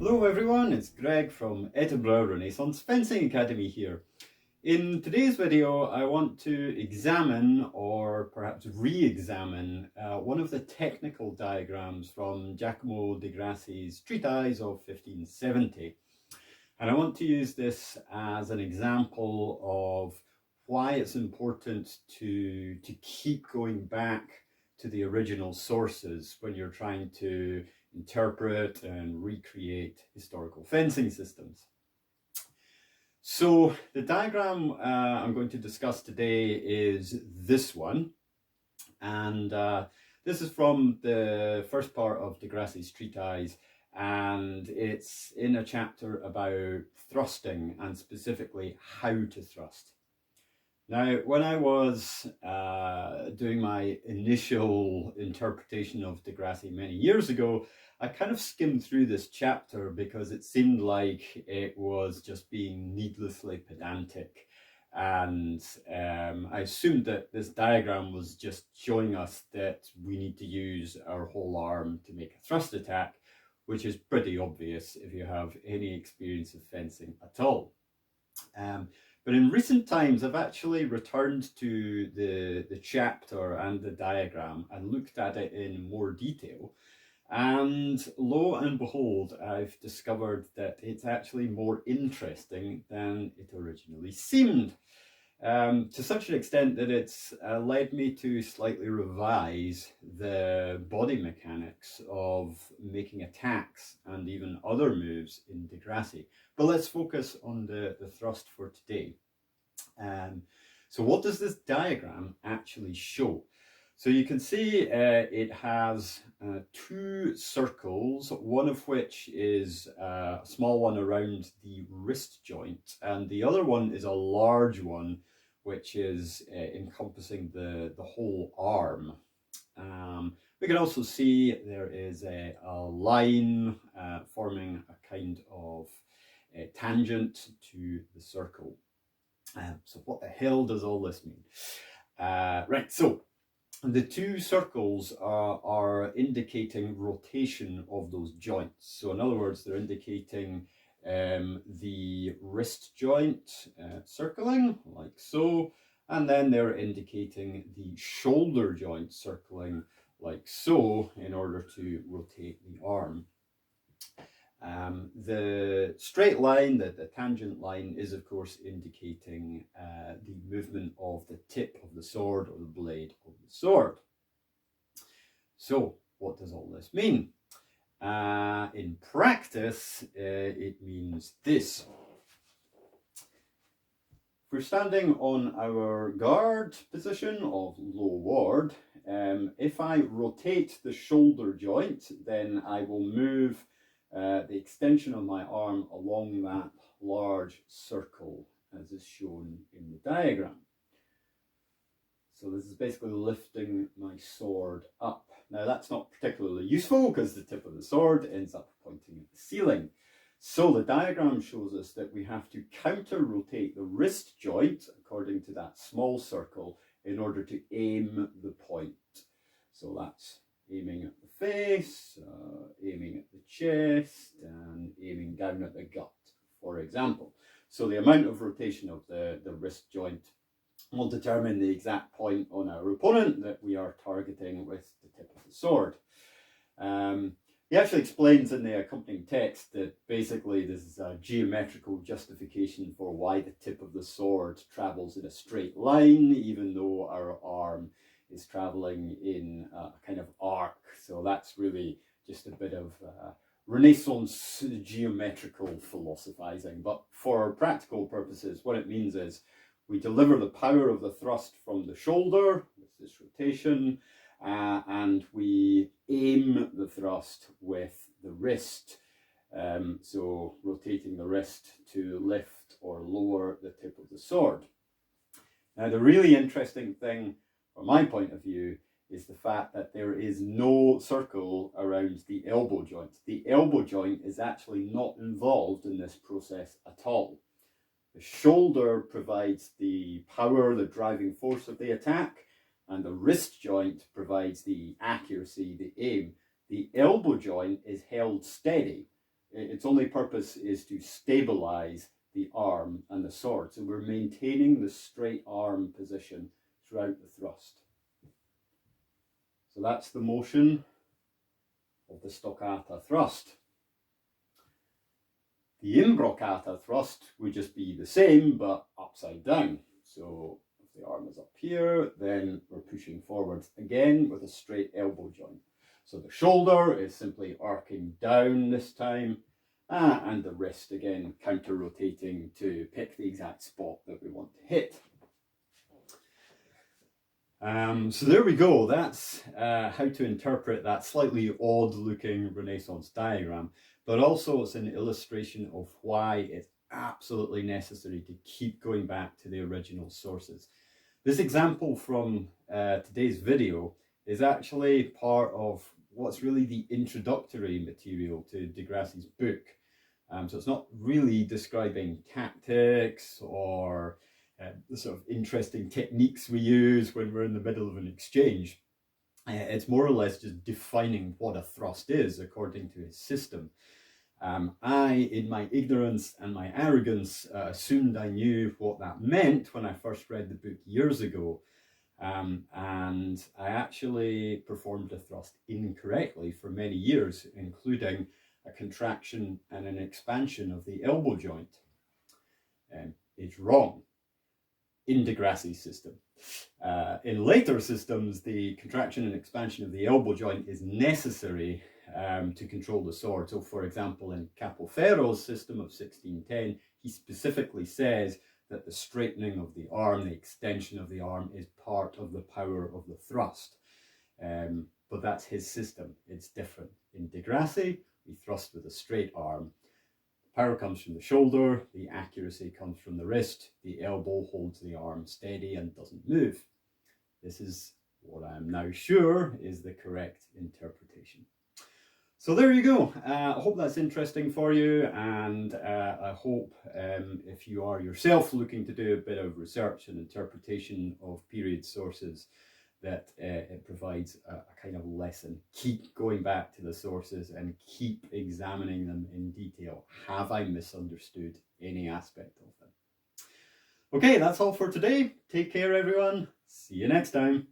Hello everyone, it's Greg from Edinburgh Renaissance Fencing Academy here. In today's video I want to examine, or perhaps re-examine, one of the technical diagrams from Giacomo di Grassi's treatise of 1570. And I want to use this as an example of why it's important to keep going back to the original sources when you're trying to interpret and recreate historical fencing systems. So the diagram I'm going to discuss today is this one, and this is from the first part of di Grassi's treatise, and it's in a chapter about thrusting and specifically how to thrust. Now, when I was doing my initial interpretation of di Grassi many years ago, I kind of skimmed through this chapter because it seemed like it was just being needlessly pedantic. And I assumed that this diagram was just showing us that we need to use our whole arm to make a thrust attack, which is pretty obvious if you have any experience of fencing at all. But in recent times, I've actually returned to the chapter and the diagram and looked at it in more detail. And lo and behold, I've discovered that it's actually more interesting than it originally seemed. To such an extent that it's led me to slightly revise the body mechanics of making attacks and even other moves in di Grassi. But let's focus on the thrust for today. So what does this diagram actually show? So you can see it has two circles, one of which is a small one around the wrist joint, and the other one is a large one which is encompassing the whole arm. We can also see there is a line forming a kind of tangent to the circle. So what the hell does all this mean? Right, so the two circles are indicating rotation of those joints. So in other words, they're indicating the wrist joint circling, like so, and then they're indicating the shoulder joint circling, like so, in order to rotate the arm. The straight line, the tangent line, is of course indicating the movement of the tip of the sword or the blade of the sword. So what does all this mean? In practice, it means this. If we're standing on our guard position of low ward, if I rotate the shoulder joint, then I will move the extension of my arm along that large circle as is shown in the diagram. So this is basically lifting my sword up. Now that's not particularly useful because the tip of the sword ends up pointing at the ceiling. So the diagram shows us that we have to counter rotate the wrist joint according to that small circle in order to aim the point. So that's aiming at the face, aiming at the chest, and aiming down at the gut, for example. So the amount of rotation of the wrist joint will determine the exact point on our opponent that we are targeting with the tip of the sword. He actually explains in the accompanying text that basically this is a geometrical justification for why the tip of the sword travels in a straight line, even though our arm is traveling in a kind of arc. So that's really just a bit of Renaissance geometrical philosophizing. But for practical purposes, what it means is we deliver the power of the thrust from the shoulder with this rotation, and we aim the thrust with the wrist. So rotating the wrist to lift or lower the tip of the sword. Now the really interesting thing from my point of view is the fact that there is no circle around the elbow joint. The elbow joint is actually not involved in this process at all. The shoulder provides the power, the driving force of the attack, and the wrist joint provides the accuracy, the aim. The elbow joint is held steady its only purpose is to stabilize the arm and the sword. So we're maintaining the straight arm position throughout the thrust. So that's the motion of the stoccata thrust. The imbroccata thrust would just be the same, but upside down. So if the arm is up here, then we're pushing forwards again with a straight elbow joint. So the shoulder is simply arcing down this time, and the wrist again counter-rotating to pick the exact spot that we want to hit. So there we go. That's how to interpret that slightly odd-looking Renaissance diagram, but also it's an illustration of why it's absolutely necessary to keep going back to the original sources. This example from today's video is actually part of what's really the introductory material to Grassi's book. So it's not really describing tactics or the sort of interesting techniques we use when we're in the middle of an exchange. It's more or less just defining what a thrust is according to his system. I, in my ignorance and my arrogance, assumed I knew what that meant when I first read the book years ago. And I actually performed the thrust incorrectly for many years, including a contraction and an expansion of the elbow joint. It's wrong in Grassi's system. In later systems, the contraction and expansion of the elbow joint is necessary to control the sword. So for example, in Capoferro's system of 1610, he specifically says that the straightening of the arm, the extension of the arm, is part of the power of the thrust. But that's his system. It's different. In Grassi, we thrust with a straight arm. The power comes from the shoulder, the accuracy comes from the wrist, the elbow holds the arm steady and doesn't move. This is what I'm now sure is the correct interpretation. So there you go. I hope that's interesting for you, and I hope if you are yourself looking to do a bit of research and interpretation of period sources, that it provides a kind of lesson. Keep going back to the sources and keep examining them in detail. Have I misunderstood any aspect of them? Okay, that's all for today. Take care, everyone. See you next time.